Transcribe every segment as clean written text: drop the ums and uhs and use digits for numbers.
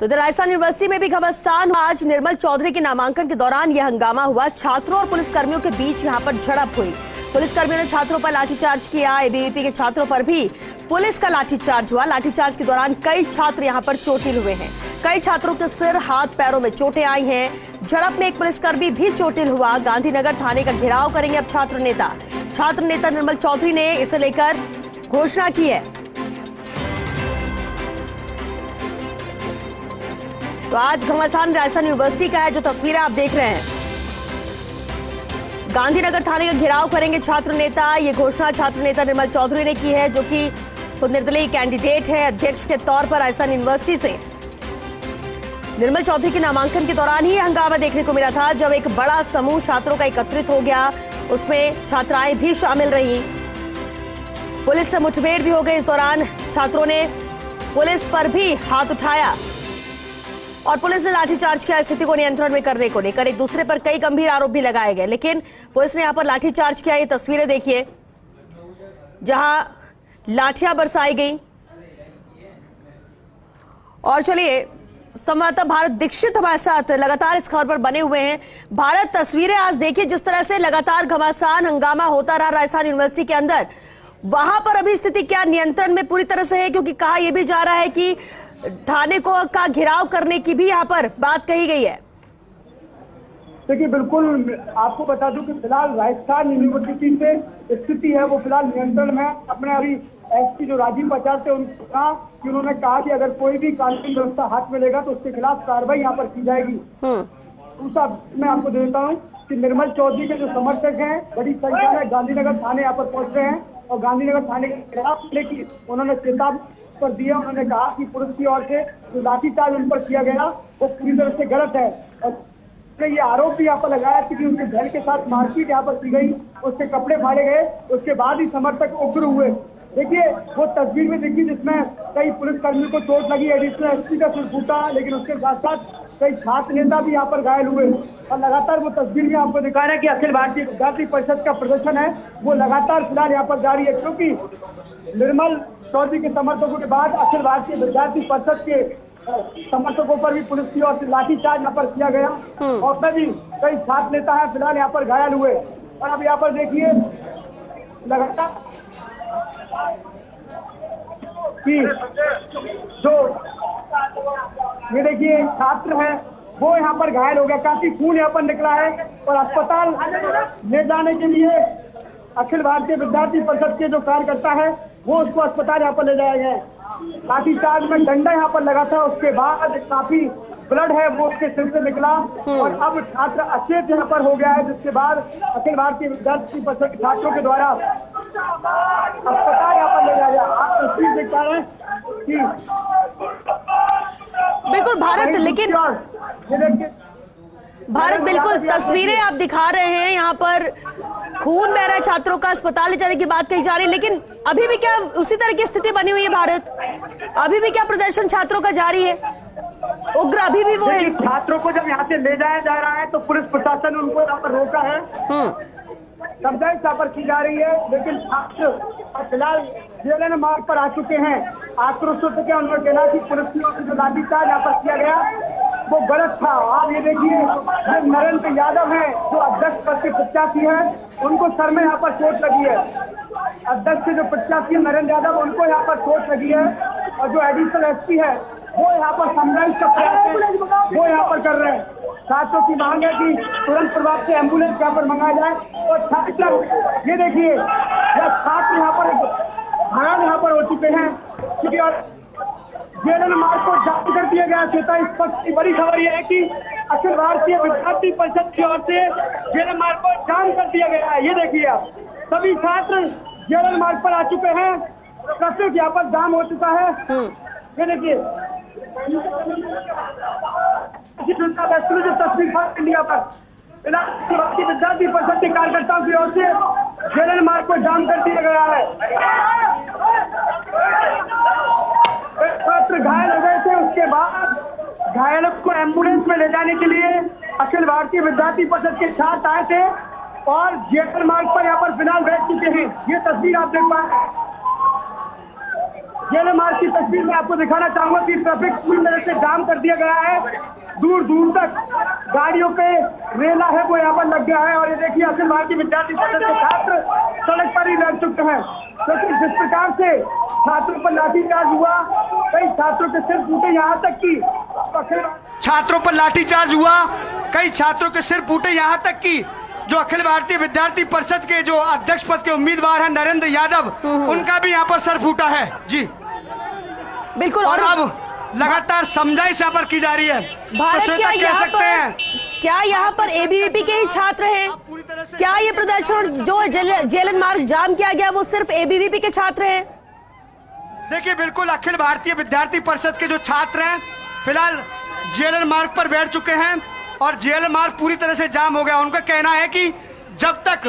तो इधर राजस्थान यूनिवर्सिटी में भी घमासान। आज निर्मल चौधरी के नामांकन के दौरान यह हंगामा हुआ। छात्रों और पुलिसकर्मियों के बीच यहां पर झड़प हुई। पुलिसकर्मियों ने छात्रों पर लाठीचार्ज किया। एबीवीपी के छात्रों पर भी पुलिस का लाठीचार्ज हुआ। लाठीचार्ज के दौरान कई छात्र यहां पर चोटिल हुए हैं। कई छात्रों के सिर, हाथ, पैरों में चोटें आई हैं। झड़प में एक पुलिसकर्मी भी चोटिल हुआ। गांधीनगर थाने का घेराव करेंगे अब छात्र नेता। छात्र नेता निर्मल चौधरी ने इसे लेकर घोषणा की है। तो आज घमासान राजस्थान यूनिवर्सिटी का है, जो तस्वीरें आप देख रहे हैं। गांधीनगर थाने का घेराव करेंगे छात्र नेता। ये घोषणा छात्र नेता निर्मल चौधरी ने की है, जो कि खुद निर्दलीय कैंडिडेट है अध्यक्ष के तौर पर राजस्थान यूनिवर्सिटी से। निर्मल चौधरी के नामांकन के दौरान ही हंगामा देखने को मिला था, जब एक बड़ा समूह छात्रों का एकत्रित हो गया। उसमें छात्राएं भी शामिल रही। पुलिस से मुठभेड़ भी हो गई। इस दौरान छात्रों ने पुलिस पर भी हाथ उठाया और पुलिस ने लाठीचार्ज किया। स्थिति को नियंत्रण में करने को लेकर एक दूसरे पर कई गंभीर आरोप भी लगाए गए, लेकिन पुलिस ने यहां पर लाठीचार्ज किया। ये तस्वीरें देखिए, जहां लाठियां बरसाई गई। और चलिए, संवाददाता भारत दीक्षित हमारे साथ लगातार इस खबर पर बने हुए हैं। भारत, तस्वीरें आज देखिए, जिस तरह से लगातार घमासान हंगामा होता रहा राजस्थान यूनिवर्सिटी के अंदर, वहां पर अभी स्थिति क्या नियंत्रण में पूरी तरह से है? क्योंकि कहा यह भी जा रहा है कि थाने को का घेराव करने की भी यहाँ पर बात कही गई है। देखिए, बिल्कुल आपको बता दूं कि फिलहाल राजस्थान यूनिवर्सिटी से स्थिति है वो फिलहाल नियंत्रण में। अपने अभी एसपी जो राजीव पचार थे उनको कहा कि उन्होंने कहा कि अगर कोई भी कानूनी व्यवस्था हाथ में लेगा तो उसके खिलाफ कार्रवाई यहाँ पर की जाएगी। दूसरा मैं आपको देता हूँ कि निर्मल चौधरी के जो समर्थक हैं बड़ी संख्या में गांधीनगर थाने यहाँ पर पहुंच रहे हैं और गांधीनगर थाने के खिलाफ लेकिन उन्होंने चेतावनी पर दिया। उन्होंने कहा कि पुलिस की ओर से जो लाठीचार्ज उन पर किया गया वो पूरी तरह से गलत है और ये आरोप भी यहाँ पर लगाया कि उनके घर के साथ मारपीट यहाँ पर की गई, उसके कपड़े फाड़े गए, उसके बाद ही समर्थक उग्र हुए। देखिए, वो तस्वीर में देखिए जिसमें कई पुलिसकर्मियों को चोट लगी, एडिशनल एसपी का सिर फूटा, लेकिन उसके साथ साथ कई छात्र नेता भी यहाँ पर घायल हुए। और लगातार वो तस्वीर में आपको दिखा रहा है कि अखिल भारतीय विद्यार्थी परिषद का प्रदर्शन है वो लगातार फिलहाल यहाँ पर जारी है, क्योंकि निर्मल चौधरी के समर्थकों के बाद अखिल भारतीय विद्यार्थी परिषद के समर्थकों पर भी पुलिस की ओर से लाठीचार्ज यहाँ पर किया गया और उसमें भी कई छात्र नेता है फिलहाल यहाँ पर घायल हुए। और अब यहाँ पर देखिए लगातार कि जो ये देखिए छात्र है वो यहाँ पर घायल हो गया, काफी खून यहाँ पर निकला है और अस्पताल ले जाने के लिए अखिल भारतीय विद्यार्थी परिषद के जो कार्यकर्ता है वो उसको अस्पताल यहाँ पर ले जाया गया। लाठीचार्ज में डंडा यहाँ पर लगा था, उसके बाद काफी ब्लड है वो उसके सिर से निकला और अब छात्र अचेत यहाँ पर हो गया है, जिसके बाद अखिल भारतीय विद्यार्थी परिषद के छात्रों के द्वारा अस्पताल यहाँ पर ले जाया गया। आप तस्वीर देख पा रहे हैं कि बिल्कुल भारत, लेकिन भारत बिल्कुल तस्वीरें आप दिखा रहे हैं, यहाँ पर खून बह रहा है, छात्रों का अस्पताल ले जाने की बात कही जा रही है, लेकिन अभी भी क्या उसी तरह की स्थिति बनी हुई है भारत? अभी भी क्या प्रदर्शन छात्रों का जारी है? उग्र अभी भी वो है? छात्रों को जब यहाँ से ले जाया जा रहा है तो पुलिस प्रशासन ने उनको यहाँ पर रोका है, समझाइश यहाँ पर की जा रही है, लेकिन छात्र फिलहाल जेल मार्ग पर आ चुके हैं। आक्रोश हो चुके हैं। उन्होंने कहा कि पुलिस की ओर से जो लाठीचार्ज यहाँ पर किया गया वो गलत था। आप ये देखिए, ये नरेंद्र यादव है जो अध्यक्ष पद के प्रत्याशी है, उनको सर में यहाँ पर चोट लगी है। अध्यक्ष के जो प्रत्याशी है नरेंद्र यादव, उनको यहाँ पर चोट लगी है और जो एडिशनल एसपी है वो यहाँ पर समझाइश का प्रयास वो यहाँ पर कर रहे हैं। छात्रों की मांग है कि तुरंत प्रभाव से एम्बुलेंस यहाँ पर मंगाया जाए और छात्र ये देखिए छात्र यहाँ पर घायल यहाँ पर हो चुके हैं, क्योंकि जेल मार्ग को जारी कर दिया गया। चेता इस वक्त की बड़ी खबर यह है कि अखिल भारतीय विद्यार्थी परिषद की ओर से जेल मार्ग को जाम कर दिया गया है। ये देखिए आप सभी छात्र जेल मार्ग पर आ चुके हैं, ट्रैफिक यहाँ पर जाम हो चुका है। ये देखिए तस्वीर इंडिया पर भारतीय विद्यार्थी परिषद के कार्यकर्ताओं की ओर से जेल मार्ग को जाम कर दिया गया है। छात्र घायल हो गए थे, उसके बाद घायलों को एम्बुलेंस में ले जाने के लिए अखिल भारतीय विद्यार्थी परिषद के छात्र आए थे और जेल मार्ग पर यहाँ पर फिलहाल बैठ चुके हैं। ये तस्वीर आप देख पा रहे हैं। जेल मार्ग की तस्वीर मैं आपको दिखाना चाहूंगा कि ट्रैफिक पूरी तरह से जाम कर दिया गया है। दूर दूर तक गाड़ियों पे रेला है वो यहाँ पर लग गया है। और ये देखिए अखिल भारतीय विद्यार्थी परिषद के छात्र सड़क पर ही लग चुके हैं, क्योंकि जिस प्रकार से छात्रों पर लाठीचार्ज हुआ, कई छात्रों के सिर फूटे, यहाँ तक कि छात्रों पर लाठीचार्ज हुआ, कई छात्रों के सिर फूटे, यहाँ तक कि जो अखिल भारतीय विद्यार्थी परिषद के जो अध्यक्ष पद के उम्मीदवार हैं नरेंद्र यादव, उनका भी यहाँ पर सर फूटा है जी। बिल्कुल। और अब लगातार समझाइश यहाँ पर की जा रही है। भारत तो क्या कह यहाँ सकते हैं क्या यहाँ पर एबीवीपी के ही छात्र हैं? क्या ये प्रदर्शन जो जेएलएन मार्ग जाम किया गया वो सिर्फ एबीवीपी के छात्र हैं? देखिए बिल्कुल अखिल भारतीय विद्यार्थी परिषद के जो छात्र हैं फिलहाल जेएलएन मार्ग पर बैठ चुके हैं और जेएलएन मार्ग पूरी तरह से जाम हो गया। उनका कहना है कि जब तक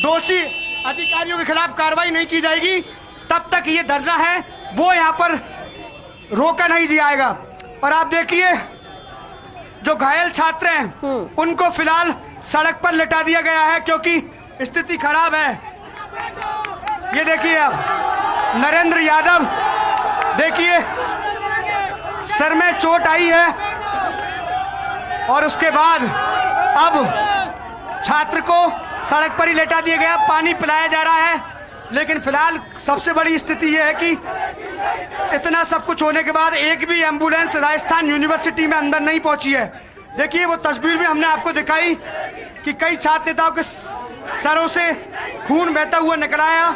दोषी अधिकारियों के खिलाफ कार्रवाई नहीं की जाएगी तब तक ये धरना है वो यहाँ पर रोका नहीं जाएगा। और आप देखिए जो घायल छात्र हैं उनको फिलहाल सड़क पर लिटा दिया गया है क्योंकि स्थिति खराब है। ये देखिए अब नरेंद्र यादव, देखिए सर में चोट आई है और उसके बाद अब छात्र को सड़क पर ही लेटा दिया गया, पानी पिलाया जा रहा है। लेकिन फिलहाल सबसे बड़ी स्थिति यह है कि इतना सब कुछ होने के बाद एक भी एम्बुलेंस राजस्थान यूनिवर्सिटी में अंदर नहीं पहुंची है। देखिए वो तस्वीर भी हमने आपको दिखाई कि कई छात्र नेताओं के सरों से खून बहता हुआ निकल आया।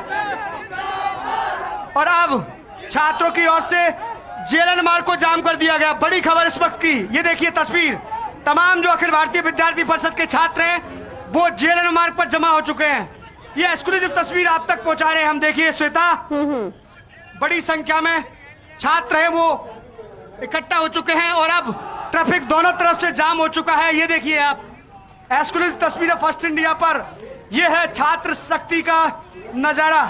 और अब छात्रों की ओर से जेएलएन मार्ग को जाम कर दिया गया। बड़ी खबर इस वक्त की, ये देखिए तस्वीर, तमाम जो अखिल भारतीय विद्यार्थी परिषद के छात्र हैं वो जेएलएन मार्ग पर जमा हो चुके हैं। ये एक्सक्लूसिव तस्वीर आप तक पहुंचा रहे हैं हम। देखिए श्वेता, बड़ी संख्या में छात्र हैं वो इकट्ठा हो चुके हैं और अब ट्रैफिक दोनों तरफ से जाम हो चुका है। ये देखिए आप एक्सक्लूसिव तस्वीर फर्स्ट इंडिया पर, यह है छात्र शक्ति का नजारा।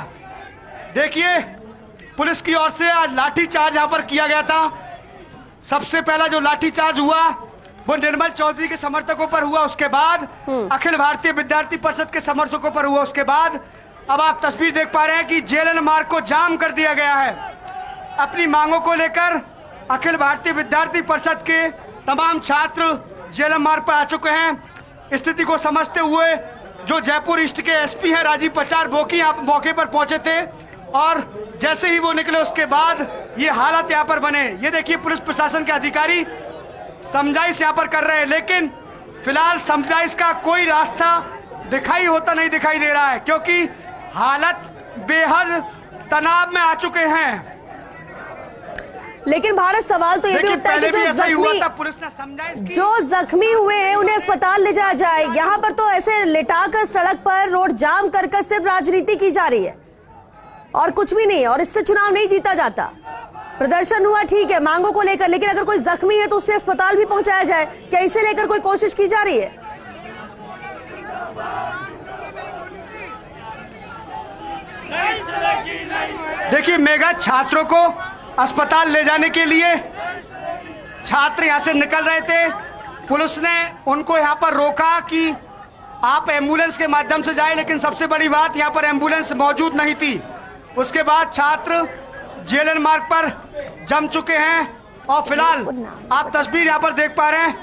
देखिए पुलिस की ओर से आज लाठीचार्ज यहाँ पर किया गया था। सबसे पहला जो लाठीचार्ज हुआ वो निर्मल चौधरी के समर्थकों पर हुआ, उसके बाद अखिल भारतीय विद्यार्थी परिषद के समर्थकों पर हुआ, उसके बाद अब आप तस्वीर देख पा रहे हैं कि जेएलएन मार्ग को जाम कर दिया गया है। अपनी मांगों को लेकर अखिल भारतीय विद्यार्थी परिषद के तमाम छात्र जेएलएन मार्ग पर आ चुके हैं। स्थिति को समझते हुए जो जयपुर ईस्ट के एसपी हैं राजीव पचार वो की मौके पर पहुंचे थे और जैसे ही वो निकले उसके बाद ये हालात यहाँ पर बने। ये देखिए पुलिस प्रशासन के अधिकारी समझाइश यहाँ पर कर रहे हैं, लेकिन फिलहाल समझाइश का कोई रास्ता नहीं दिखाई दे रहा है क्योंकि हालत बेहद तनाव में आ चुके हैं। लेकिन भारत सवाल तो ये भी उठता है कि जो जख्मी हुए हैं उन्हें अस्पताल ले जाया जाए। यहाँ पर तो ऐसे लिटाकर सड़क पर रोड जाम कर सिर्फ राजनीति की जा रही है और कुछ भी नहीं, और इससे चुनाव नहीं जीता जाता। प्रदर्शन हुआ ठीक है मांगों को लेकर, लेकिन अगर कोई जख्मी है तो उसे अस्पताल भी पहुंचाया जाए। क्या इसे लेकर कोई कोशिश की जा रही है? देखिए मेगा छात्रों को अस्पताल ले जाने के लिए छात्र यहां से निकल रहे थे, पुलिस ने उनको यहां पर रोका कि आप एम्बुलेंस के माध्यम से जाएं, लेकिन सबसे बड़ी बात यहां पर एम्बुलेंस मौजूद नहीं थी। उसके बाद छात्र जेएलएन मार्ग पर जम चुके हैं और फिलहाल आप तस्वीर यहां पर देख पा रहे हैं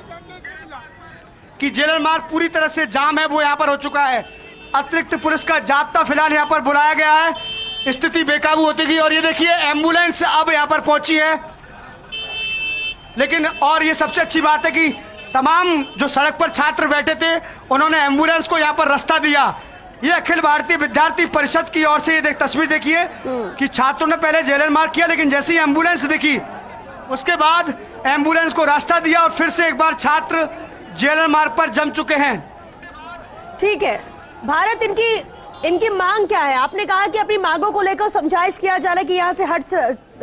कि जेएलएन मार्ग पूरी तरह से जाम है वो यहां पर हो चुका है। अतिरिक्त पुलिस का जाब्ता फिलहाल यहां पर बुलाया गया है, स्थिति बेकाबू होती गई। और ये देखिए एम्बुलेंस अब यहां पर पहुंची है, लेकिन और ये सबसे अच्छी बात है कि तमाम जो सड़क पर छात्र बैठे थे उन्होंने एम्बुलेंस को यहां पर रास्ता दिया। ये अखिल भारतीय विद्यार्थी परिषद की ओर से ये तस्वीर देखिए कि छात्रों ने पहले जेएलएन मार्ग किया, लेकिन जैसे ही एम्बुलेंस दिखी उसके बाद एम्बुलेंस को रास्ता दिया और फिर से एक बार छात्र जेएलएन मार्ग पर जम चुके हैं। ठीक है भारत, इनकी मांग क्या है? आपने कहा कि अपनी मांगों को लेकर समझाइश किया जा रहा है कि यहाँ से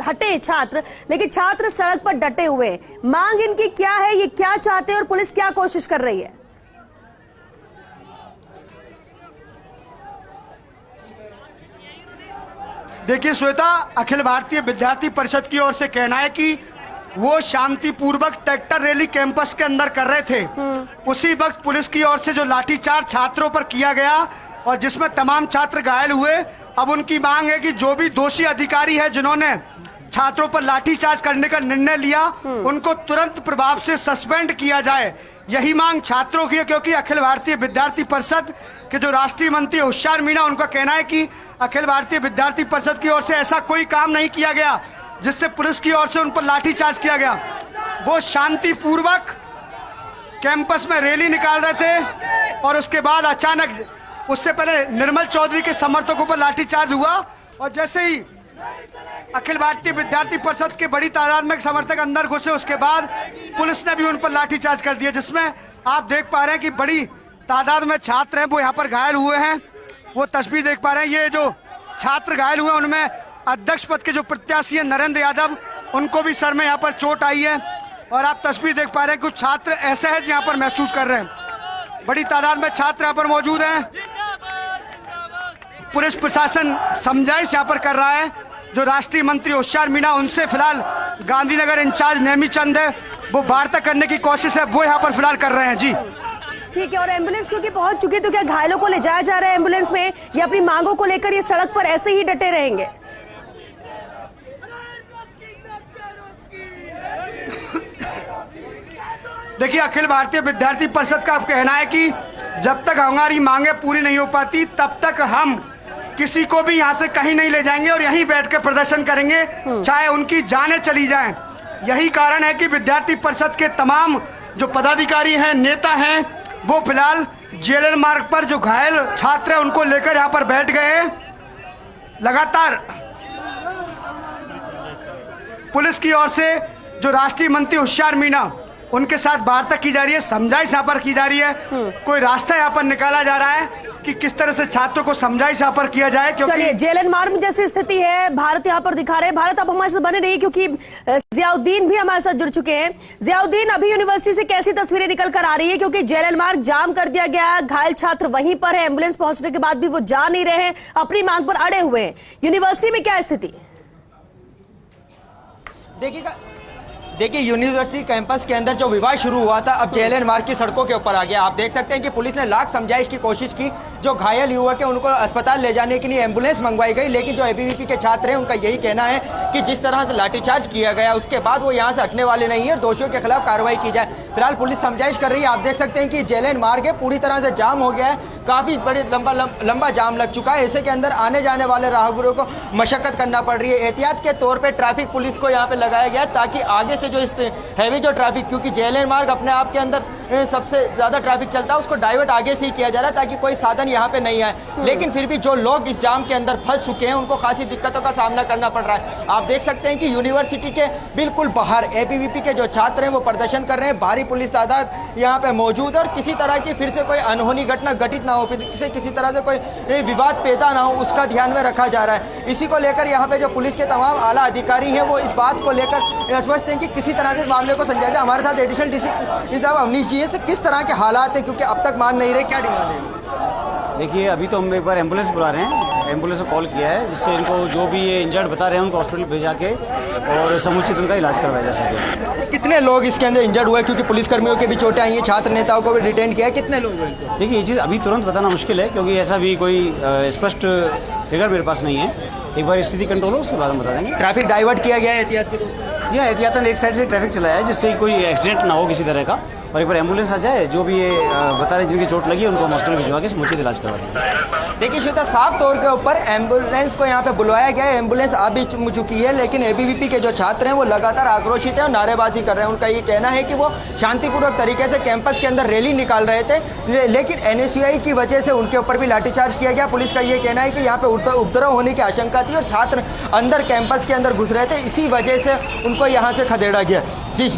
हटे छात्र, लेकिन छात्र सड़क पर डटे हुए हैं। मांग इनकी क्या है, ये क्या चाहते हैं और पुलिस क्या कोशिश कर रही है? देखिए श्वेता, अखिल भारतीय विद्यार्थी परिषद की ओर से कहना है कि वो शांतिपूर्वक ट्रैक्टर रैली कैंपस के अंदर कर रहे थे। उसी वक्त पुलिस की ओर से जो लाठीचार्ज छात्रों पर किया गया और जिसमें तमाम छात्र घायल हुए, अब उनकी मांग है कि जो भी दोषी अधिकारी है जिन्होंने छात्रों पर लाठीचार्ज करने का निर्णय लिया, उनको तुरंत प्रभाव से सस्पेंड किया जाए। यही मांग छात्रों की है, क्योंकि अखिल भारतीय विद्यार्थी परिषद के जो राष्ट्रीय मंत्री होशियार मीणा, उनका कहना है कि अखिल भारतीय विद्यार्थी परिषद की ओर से ऐसा कोई काम नहीं किया गया जिससे पुलिस की ओर से उन पर लाठीचार्ज किया गया। वो शांतिपूर्वक कैंपस में रैली निकाल रहे थे और उसके बाद अचानक, उससे पहले निर्मल चौधरी के समर्थकों पर लाठीचार्ज हुआ और जैसे ही अखिल भारतीय विद्यार्थी परिषद के बड़ी तादाद में समर्थक अंदर घुसे, उसके बाद पुलिस ने भी उन पर लाठीचार्ज कर दिया, जिसमें आप देख पा रहे हैं कि बड़ी तादाद में छात्र हैं वो यहाँ पर घायल हुए हैं। वो तस्वीर देख पा रहे हैं। ये जो छात्र घायल हुए हैं उनमें अध्यक्ष पद के जो प्रत्याशी हैं नरेंद्र यादव, उनको भी सर में यहाँ पर चोट आई है और आप तस्वीर देख पा रहे हैं। कुछ छात्र ऐसे हैं जो यहाँ पर महसूस कर रहे हैं। बड़ी तादाद में छात्र यहाँ पर मौजूद हैं। पुलिस प्रशासन समझाइश यहाँ पर कर रहा है। जो राष्ट्रीय मंत्री होशियार मीणा, उनसे फिलहाल गांधीनगर इंचार्ज नेमीचंद है, वो वार्ता करने की कोशिश है, वो यहाँ पर फिलहाल कर रहे हैं। जी ठीक है। और एम्बुलेंस क्योंकि पहुंच चुकी है, तो क्या घायलों को ले जाया जा रहा है एम्बुलेंस में, या अपनी मांगों को लेकर ये सड़क पर ऐसे ही डटे रहेंगे? देखिए, अखिल भारतीय विद्यार्थी परिषद का अब कहना है कि जब तक हमारी मांगे पूरी नहीं हो पाती तब तक हम किसी को भी यहाँ से कहीं नहीं ले जाएंगे और यहीं बैठ के प्रदर्शन करेंगे, चाहे उनकी जानें चली जाएं। यही कारण है कि विद्यार्थी परिषद के तमाम जो पदाधिकारी हैं, नेता हैं, वो फिलहाल जेएलएन मार्ग पर जो घायल छात्र हैं उनको लेकर यहाँ पर बैठ गए हैं। लगातार पुलिस की ओर से जो राष्ट्रीय मंत्री होशियार मीणा, उनके साथ वार्ता की जा रही है, समझाइश यहाँ पर की जा रही है। कोई रास्ता यहाँ पर निकाला जा रहा है कि किस तरह से छात्रों को समझाइश यहाँ पर किया जाए। चलिए, जेएलएन मार्ग में जैसी स्थिति है, भारत यहाँ पर दिखा रहे हैं। भारत, आप हमारे साथ बने रहिए क्योंकि जियाउद्दीन भी हमारे साथ जुड़ चुके हैं। जियाउद्दीन, अभी यूनिवर्सिटी से कैसी तस्वीरें निकल कर आ रही है, क्योंकि जेएलएन मार्ग जाम कर दिया गया है, घायल छात्र वहीं पर है, एम्बुलेंस पहुंचने के बाद भी वो जा नहीं रहे हैं, अपनी मांग पर अड़े हुए हैं। यूनिवर्सिटी में क्या स्थिति? देखिए, यूनिवर्सिटी कैंपस के अंदर जो विवाद शुरू हुआ था, अब जेएलएन मार्ग की सड़कों के ऊपर आ गया। आप देख सकते हैं कि पुलिस ने लाख समझाइश की कोशिश की। जो घायल युवक है उनको अस्पताल ले जाने के लिए एम्बुलेंस मंगवाई गई, लेकिन जो एबीवीपी के छात्र हैं उनका यही कहना है कि जिस तरह से लाठीचार्ज किया गया उसके बाद वो यहाँ से हटने वाले नहीं है, दोषियों के खिलाफ कार्रवाई की जाए। फिलहाल पुलिस समझाइश कर रही है। आप देख सकते हैं कि जेएलएन मार्ग है पूरी तरह से जाम हो गया है, काफी बड़ी लंबा जाम लग चुका है। ऐसे के अंदर आने जाने वाले राहगीरों को मशक्कत करना पड़ रही है। एहतियात के तौर पर ट्रैफिक पुलिस को यहाँ पे लगाया गया ताकि आगे से जो जो ट्रैफिक, क्योंकि जेएलएन मार्ग अपने आप के अंदर सबसे ज्यादा ट्रैफिक चलता है, उसको डाइवर्ट आगे से ही किया जा रहा है ताकि कोई साधन यहाँ पे नहीं आए। लेकिन फिर भी जो लोग इस जाम के अंदर फंस चुके हैं उनको खासी दिक्कतों का सामना करना पड़ रहा है। आप देख सकते हैं कि यूनिवर्सिटी के बिल्कुल बाहर एबीवीपी के जो छात्र हैं वो प्रदर्शन कर रहे हैं। भारी पुलिस तादाद यहाँ पे मौजूद है और किसी तरह की फिर से कोई अनहोनी घटना घटित ना हो, फिर से किसी तरह से कोई विवाद पैदा ना हो, उसका ध्यान में रखा जा रहा है। इसी को लेकर यहाँ पे जो पुलिस के तमाम आला अधिकारी हैं वो इस बात को लेकर आश्वस्त हैं कि किसी तरह से मामले को समझा जाए। हमारे साथ एडिशनल डीसी साहब अवनीश जी हैं। किस तरह के हालात हैं, क्योंकि अब तक मान नहीं रहे, क्या डिमांड है? देखिए, अभी तो हम एक बार एम्बुलेंस बुला रहे हैं, एम्बुलेंस को कॉल किया है जिससे इनको जो भी ये इंजर्ड बता रहे हैं उनको हॉस्पिटल भेजा के और समुचित उनका इलाज करवाया जा सके। कितने लोग इसके अंदर इंजर्ड हुए, क्योंकि पुलिसकर्मियों के भी चोटें आई हैं, छात्र नेताओं को भी डिटेन किया है, कितने लोग हुए? देखिए, ये चीज़ अभी तुरंत बताना मुश्किल है क्योंकि ऐसा भी कोई स्पष्ट फिगर मेरे पास नहीं है। एक बार स्थिति कंट्रोल हो उसके बाद हम बता देंगे। ट्रैफिक डाइवर्ट किया गया है एहतियात? जी हाँ, एहतियातन एक साइड से ट्रैफिक चलाया है जिससे कोई एक्सीडेंट ना हो किसी तरह का, और एक बार एम्बुलेंस आ जाए, जो भी ये बता रहे जिनकी चोट लगी है उनको हॉस्पिटल भिजवा के समुचित इलाज करवा देंगे। देखिए श्वेता, साफ तौर के ऊपर एम्बुलेंस को यहाँ पे बुलवाया गया है, एम्बुलेंस आ भी चुकी है, लेकिन एबीवीपी के जो छात्र हैं वो लगातार आक्रोशित हैं और नारेबाजी कर रहे हैं। उनका ये कहना है कि वो शांतिपूर्वक तरीके से कैंपस के अंदर रैली निकाल रहे थे, लेकिन एनएसयूआई की वजह से उनके ऊपर भी लाठीचार्ज किया गया। पुलिस का ये कहना है कि यहाँ पे उपद्रव होने की आशंका थी और छात्र अंदर कैंपस के अंदर घुस रहे थे, इसी वजह से उनको यहाँ से खदेड़ा गया। जी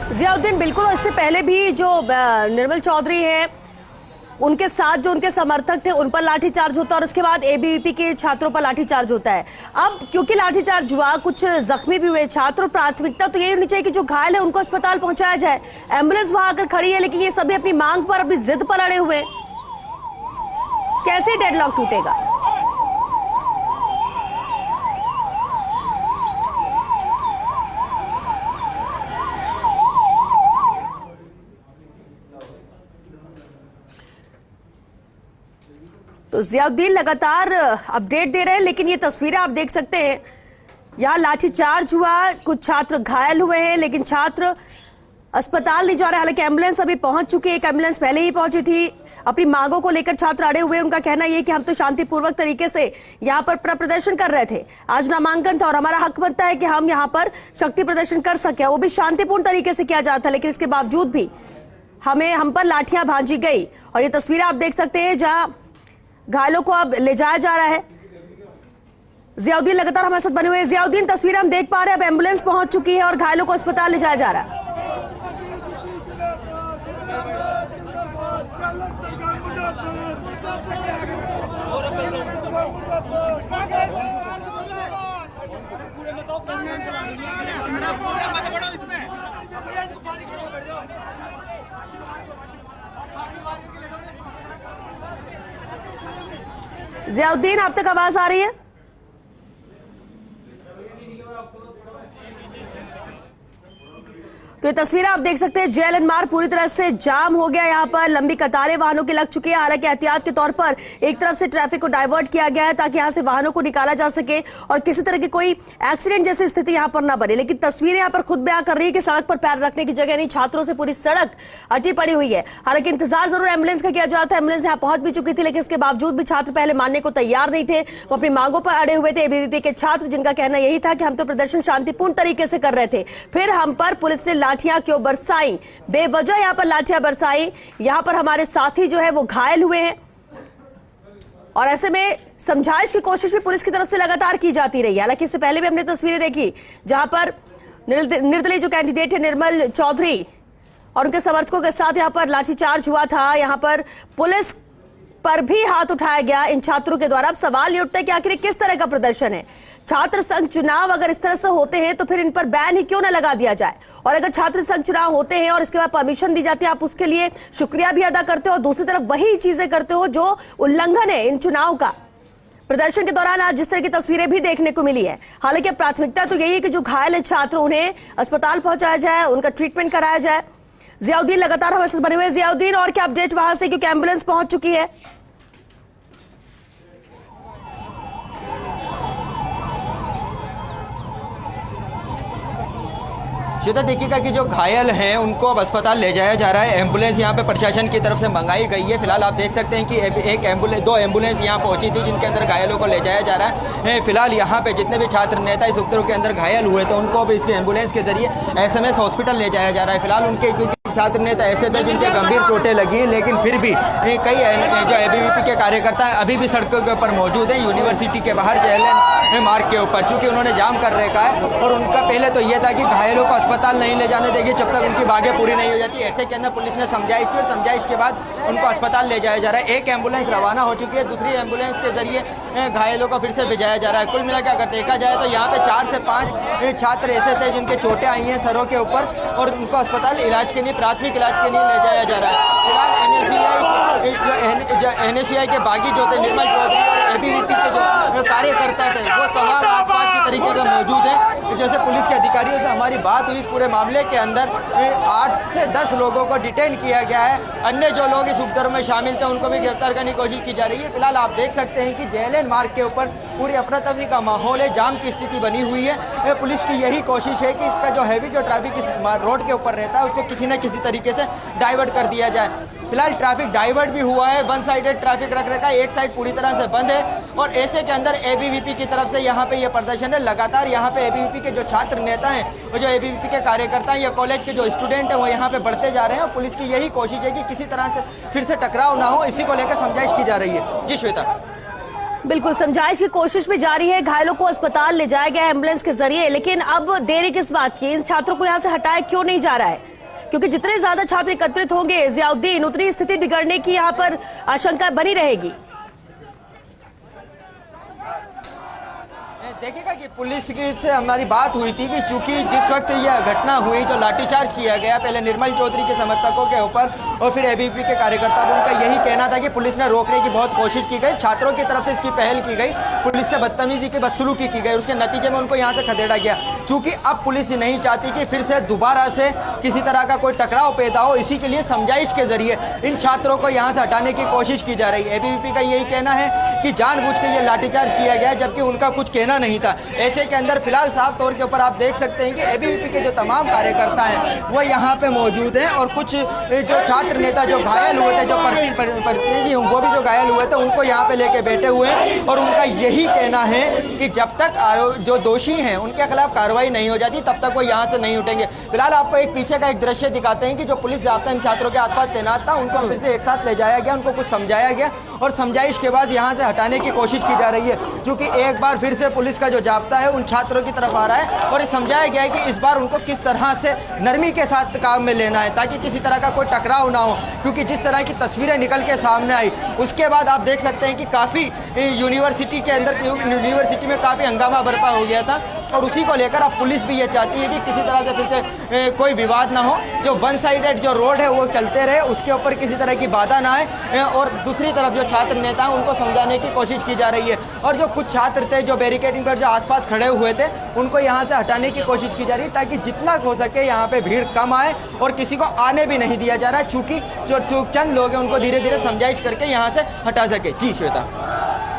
जियाउद्दीन, बिल्कुल। इससे पहले भी जो निर्मल चौधरी हैं उनके साथ जो उनके समर्थक थे उन पर लाठीचार्ज होता है और उसके बाद एबीवीपी के छात्रों पर लाठीचार्ज होता है। अब क्योंकि लाठीचार्ज हुआ, कुछ जख्मी भी हुए छात्र, प्राथमिकता तो यही होनी चाहिए कि जो घायल है उनको अस्पताल पहुंचाया जाए। एम्बुलेंस वहां आकर खड़ी है, लेकिन ये सभी अपनी मांग पर, अपनी जिद पर अड़े हुए। कैसे डेडलॉक टूटेगा? तो जियाउद्दीन लगातार अपडेट दे रहे हैं, लेकिन ये तस्वीरें आप देख सकते हैं यहाँ लाठीचार्ज हुआ, कुछ छात्र घायल हुए हैं, लेकिन छात्र अस्पताल नहीं जा रहे। हालांकि एम्बुलेंस अभी पहुंच चुकी है, एक एम्बुलेंस पहले ही पहुंची थी। अपनी मांगों को लेकर छात्र अड़े हुए। उनका कहना यह कि हम तो शांतिपूर्वक तरीके से यहाँ पर प्रदर्शन कर रहे थे, आज नामांकन था और हमारा हक बनता है कि हम यहाँ पर शक्ति प्रदर्शन कर सके, वो भी शांतिपूर्ण तरीके से किया जाता, लेकिन इसके बावजूद भी हम पर लाठियां भांजी गई। और ये तस्वीरें आप देख सकते हैं जहां घायलों को अब ले जाया जा रहा है। जियाउद्दीन लगातार हमारे साथ बने हुए हैं। जियाउद्दीन, तस्वीरें हम देख पा रहे हैं, अब एम्बुलेंस पहुंच चुकी है और घायलों को अस्पताल ले जाया जा रहा है। जियाउद्दीन, आप तक आवाज आ रही है? तो ये तस्वीरें आप देख सकते हैं, जेएलएन मार्ग पूरी तरह से जाम हो गया। यहाँ पर लंबी कतारें वाहनों की लग चुकी है। हालांकि एहतियात के तौर पर एक तरफ से ट्रैफिक को डाइवर्ट किया गया है ताकि यहाँ से वाहनों को निकाला जा सके और किसी तरह की कोई एक्सीडेंट जैसी स्थिति यहाँ पर ना बने। लेकिन तस्वीरें यहाँ पर खुद बयां कर रही है कि सड़क पर पैर रखने की जगह नहीं, छात्रों से पूरी सड़क अटी पड़ी हुई है। हालांकि इंतजार जरूर एम्बुलेंस का किया जा रहा था, एम्बुलेंस यहाँ पहुंच भी चुकी थी, लेकिन इसके बावजूद भी छात्र पहले मानने को तैयार नहीं थे। वो अपनी मांगों पर अड़े हुए थे। एबीवीपी के छात्र, जिनका कहना यही था कि हम तो प्रदर्शन शांतिपूर्ण तरीके से कर रहे थे, फिर हम पर पुलिस ने लाठियां क्यों बरसाई, बेवजह यहां पर लाठियां बरसाई। यहां पर हमारे साथी जो है वो घायल हुए हैं और ऐसे में समझाइश की कोशिश भी पुलिस की तरफ से लगातार की जाती रही। हालांकि इससे पहले भी हमने तस्वीरें देखी जहां पर निर्दलीय जो कैंडिडेट है निर्मल चौधरी और उनके समर्थकों के साथ यहां पर लाठीचार्ज हुआ था। यहां पर पुलिस पर भी हाथ उठाया गया इन छात्रों के द्वारा। अब सवाल ये उठता है कि आखिर किस तरह का प्रदर्शन है। छात्र संघ चुनाव अगर इस तरह से होते हैं तो फिर इन पर बैन ही क्यों ना लगा दिया जाए। और अगर छात्र संघ चुनाव होते हैं और इसके बाद परमिशन दी जाती है, आप उसके लिए शुक्रिया भी अदा करते हो और दूसरी तरफ वही चीजें करते हो जो उल्लंघन है इन चुनाव का। प्रदर्शन के दौरान आज जिस तरह की तस्वीरें भी देखने को मिली है। हालांकि प्राथमिकता तो यही है कि जो घायल है छात्र, उन्हें अस्पताल पहुंचाया जाए, उनका ट्रीटमेंट कराया जाए। जियाउद्दीन लगातार हमारे साथ बने हुए। जियाउद्दीन, और क्या अपडेट वहां से, क्योंकि एम्बुलेंस पहुंच चुकी है? श्वेता, देखिएगा कि जो घायल हैं उनको अब अस्पताल ले जाया जा रहा है। एम्बुलेंस यहाँ पे प्रशासन की तरफ से मंगाई गई है। फिलहाल आप देख सकते हैं कि एक एम्बुलेंस, दो एम्बुलेंस यहाँ पहुंची थी जिनके अंदर घायलों को ले जाया जा रहा है। फिलहाल यहाँ पे जितने भी छात्र नेता इस उपद्रव के अंदर घायल हुए थे उनको अब इसके एम्बुलेंस के जरिए SMS हॉस्पिटल ले जाया जा रहा है। फिलहाल उनके क्योंकि छात्र नेता ऐसे थे जिनके गंभीर चोटें लगी, लेकिन फिर भी कई जो एबीवीपी के कार्यकर्ता अभी भी सड़कों के ऊपर मौजूद हैं, यूनिवर्सिटी के बाहर जेएलएन मार्ग के ऊपर, चूंकि उन्होंने जाम कर रखा है। और उनका पहले तो यह था कि घायलों को अस्पताल नहीं ले जाने देंगे जब तक उनकी मांगें पूरी नहीं हो जाती। ऐसे के अंदर पुलिस ने समझाइश की और समझाइश के बाद उनको अस्पताल ले जाया जा रहा है। एक एम्बुलेंस रवाना हो चुकी है, दूसरी एम्बुलेंस के जरिए घायलों को फिर से भेजाया जा रहा है। कुल मिला के अगर देखा जाए तो यहाँ पे 4 से 5 छात्र ऐसे थे जिनके चोटें आई हैं सरों के ऊपर और उनको अस्पताल इलाज के लिए, प्राथमिक इलाज के लिए ले जाया जा रहा है। फिलहाल NSCI के बागी जो थे निर्मल चौधरी और एबीवीपी के जो कार्यकर्ता थे वो तमाम आसपास के तरीके से मौजूद हैं। जैसे पुलिस के अधिकारियों से हमारी बात हुई, इस पूरे मामले के अंदर 8 से 10 लोगों को डिटेन किया गया है। अन्य जो लोग इस उपद्रव में शामिल थे उनको भी गिरफ्तार करने की कोशिश की जा रही है। फिलहाल आप देख सकते हैं कि जेएलएन मार्ग के ऊपर पूरी अफरा तफरी का माहौल है, जाम की स्थिति बनी हुई है। पुलिस की यही कोशिश है कि इसका जो हैवी जो ट्रैफिक इस रोड के ऊपर रहता है उसको किसी न किसी तरीके से डाइवर्ट कर दिया जाए। फिलहाल ट्रैफिक डाइवर्ट भी हुआ है, वन साइडेड ट्रैफिक रख रखा है, एक साइड पूरी तरह से बंद है। और ऐसे के अंदर एबीवीपी की तरफ से यहाँ पे ये प्रदर्शन है। लगातार यहाँ पे एबीवीपी के जो छात्र नेता हैं और जो एबीवीपी के कार्यकर्ता हैं या कॉलेज के जो स्टूडेंट हैं वो यहाँ पे बढ़ते जा रहे हैं। पुलिस की यही कोशिश है कि किसी तरह से फिर से टकराव ना हो, इसी को लेकर समझाइश की जा रही है। जी श्वेता। बिल्कुल, समझाइश की कोशिश भी जारी है। घायलों को अस्पताल ले जाया गया एम्बुलेंस के जरिए, लेकिन अब देरी किस बात की? इन छात्रों को यहाँ से हटाया क्यों नहीं जा रहा है? क्योंकि जितने ज्यादा छात्र एकत्रित होंगे जियाउद्दीन, उतनी स्थिति बिगड़ने की यहाँ पर आशंका बनी रहेगी। देखिएगा कि पुलिस से हमारी बात हुई थी कि चूंकि जिस वक्त यह घटना हुई जो लाठीचार्ज किया गया पहले निर्मल चौधरी के समर्थकों के ऊपर और फिर एबीवीपी के कार्यकर्ता, उनका यही कहना था कि पुलिस ने रोकने की बहुत कोशिश की गई, छात्रों की तरफ से इसकी पहल की गई, पुलिस से बदतमीजी की बदसलूकी की गई, उसके नतीजे में उनको यहाँ से खदेड़ा गया। चूंकि अब पुलिस नहीं चाहती कि फिर से दोबारा से किसी तरह का कोई टकराव पैदा हो, इसी के लिए समझाइश के जरिए इन छात्रों को यहाँ से हटाने की कोशिश की जा रही है। एबीवीपी का यही कहना है कि जानबूझ के ये लाठीचार्ज किया गया है, जबकि उनका कुछ कहना नहीं था। ऐसे के अंदर फिलहाल साफ तौर के ऊपर आप देख सकते हैं कि एबीवीपी के जो तमाम कार्यकर्ता हैं वो यहाँ पे मौजूद हैं, और कुछ जो छात्र नेता जो घायल हुए थे, जो प्रतिनिधि वो भी जो घायल हुए थे, उनको यहाँ पे लेके बैठे हुए हैं। और उनका यही कहना है कि जब तक जो दोषी हैं उनके खिलाफ कार्रवाई नहीं हो जाती तब तक वो यहाँ से नहीं उठेंगे। फिलहाल आपको एक पीछे का एक दृश्य दिखाते हैं कि जो पुलिस जाब्ता इन छात्रों के आसपास तैनात था, उनको फिर से एक साथ ले जाया गया, उनको कुछ समझाया गया और समझाइश के बाद यहाँ से हटाने की कोशिश की जा रही है। क्योंकि एक बार फिर से पुलिस का जो जाब्ता है उन छात्रों की तरफ आ रहा है और समझाया गया है कि इस बार उनको किस तरह से नरमी के साथ काम में लेना है ताकि किसी तरह का कोई टकराव ना हो। क्योंकि जिस तरह की तस्वीरें निकल के सामने आई उसके बाद आप देख सकते हैं कि काफ़ी यूनिवर्सिटी के अंदर यूनिवर्सिटी में काफ़ी हंगामा बर्पा हो गया था, और उसी को लेकर अब पुलिस भी ये चाहती है कि किसी तरह से फिर से कोई विवाद ना हो, जो वन साइडेड जो रोड है वो चलते रहे, उसके ऊपर किसी तरह की बाधा ना आए, और दूसरी तरफ जो छात्र नेता हैं उनको समझाने की कोशिश की जा रही है। और जो कुछ छात्र थे जो बैरिकेडिंग पर जो आसपास खड़े हुए थे उनको यहाँ से हटाने की कोशिश की जा रही है ताकि जितना हो सके यहाँ पे भीड़ कम आए और किसी को आने भी नहीं दिया जा रहा है, चूंकि जो चंद लोग हैं उनको धीरे धीरे समझाइश करके यहाँ से हटा सके। जी श्वेता।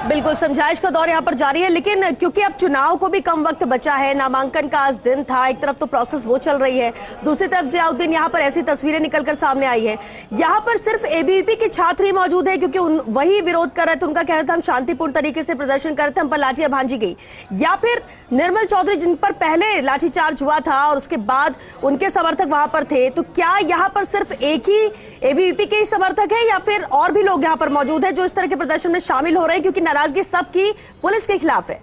बिल्कुल, समझाइश का दौर यहाँ पर जारी है, लेकिन क्योंकि अब चुनाव को भी कम वक्त बचा है, नामांकन का आज दिन था, एक तरफ तो प्रोसेस वो चल रही है, दूसरी तरफ जियाउद्दीन यहाँ पर ऐसी तस्वीरें निकलकर सामने आई है। यहाँ पर सिर्फ एबीवीपी के छात्र ही मौजूद है क्योंकि वही विरोध कर रहे थे, उनका कहना था हम शांतिपूर्ण तरीके से प्रदर्शन कर रहे थे, हम पर लाठियां भांजी गई, या फिर निर्मल चौधरी जिन पर पहले लाठीचार्ज हुआ था और उसके बाद उनके समर्थक वहां पर थे, तो क्या यहाँ पर सिर्फ एक ही एबीवीपी के ही समर्थक है या फिर और भी लोग यहाँ पर मौजूद है जो इस तरह के प्रदर्शन में शामिल हो रहे हैं, क्योंकि नाराजगी सबकी पुलिस के खिलाफ है?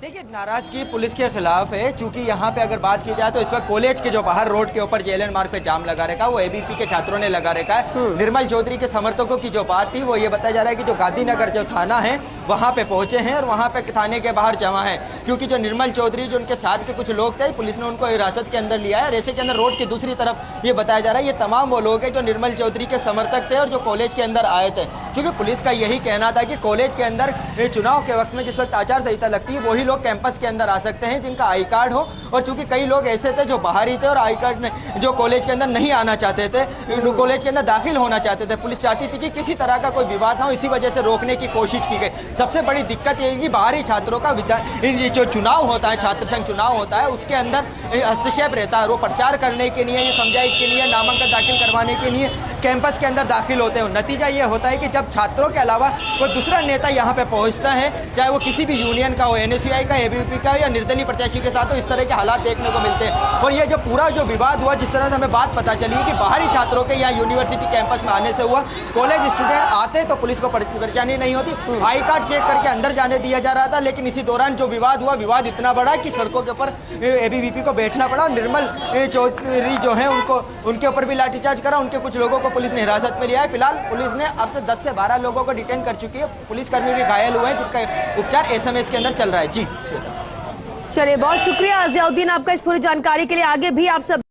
देखिए, नाराजगी पुलिस के खिलाफ है, चूंकि यहाँ पे अगर बात की जाए तो इस वक्त कॉलेज के जो बाहर रोड के ऊपर जेएलएन मार्ग पे जाम लगा रखा है वो एबीवीपी के छात्रों ने लगा रखा है। निर्मल चौधरी के समर्थकों की जो बात थी वो ये बताया जा रहा है कि जो गांधीनगर जो थाना है वहाँ पे पहुंचे हैं और वहाँ पे थाने के बाहर जमा है, क्योंकि जो निर्मल चौधरी जो उनके साथ के कुछ लोग थे पुलिस ने उनको हिरासत के अंदर लिया है। और ऐसे के अंदर रोड की दूसरी तरफ ये बताया जा रहा है ये तमाम वो लोग हैं जो निर्मल चौधरी के समर्थक थे और जो कॉलेज के अंदर आए थे। क्योंकि पुलिस का यही कहना था कि कॉलेज के अंदर चुनाव के वक्त में जिस वक्त आचार संहिता लगती है वही लोग कैंपस के अंदर आ सकते हैं जिनका आई कार्ड हो, और चूंकि कई लोग ऐसे थे जो बाहरी थे और आई कार्ड जो कॉलेज के अंदर नहीं आना चाहते थे, कॉलेज के अंदर दाखिल होना चाहते थे। पुलिस चाहती थी कि किसी तरह का कोई विवाद ना हो, इसी वजह से रोकने की कोशिश की गई। सबसे बड़ी दिक्कत ये है कि बाहरी छात्रों का जो चुनाव होता है, छात्र संघ चुनाव होता है, उसके अंदर हस्तक्षेप रहता है। वो प्रचार करने के लिए, ये समझाइश के लिए, नामांकन दाखिल करवाने के लिए कैंपस के अंदर दाखिल होते हैं। नतीजा ये होता है कि जब छात्रों के अलावा कोई दूसरा नेता यहाँ पे पहुँचता है, चाहे वो किसी भी यूनियन का हो, एनएसयूआई का, एबीवीपी का या निर्दलीय प्रत्याशी के साथ, तो इस तरह के हालात देखने को मिलते हैं। और ये जो पूरा जो विवाद हुआ, जिस तरह से हमें बात पता चली है कि बाहरी छात्रों के यहाँ यूनिवर्सिटी कैंपस में आने से हुआ, कॉलेज स्टूडेंट आते तो पुलिस को परेशानी नहीं होती, आई कार्ड चेक करके अंदर जाने दिया जा रहा था। लेकिन इसी दौरान जो विवाद हुआ, विवाद इतना बड़ा कि सड़कों के ऊपर एबीवीपी को बैठना पड़ा। निर्मल चौधरी जो है उनके ऊपर भी लाठीचार्ज करा, उनके कुछ लोगों को पुलिस ने हिरासत में लिया है। फिलहाल पुलिस ने अब से 10 से 12 लोगों को डिटेन कर चुकी है। पुलिसकर्मी भी घायल हुए हैं जिनका उपचार एसएमएस के अंदर चल रहा है। जी चलिए, बहुत शुक्रिया जियाउद्दीन आपका इस पूरी जानकारी के लिए। आगे भी आप सब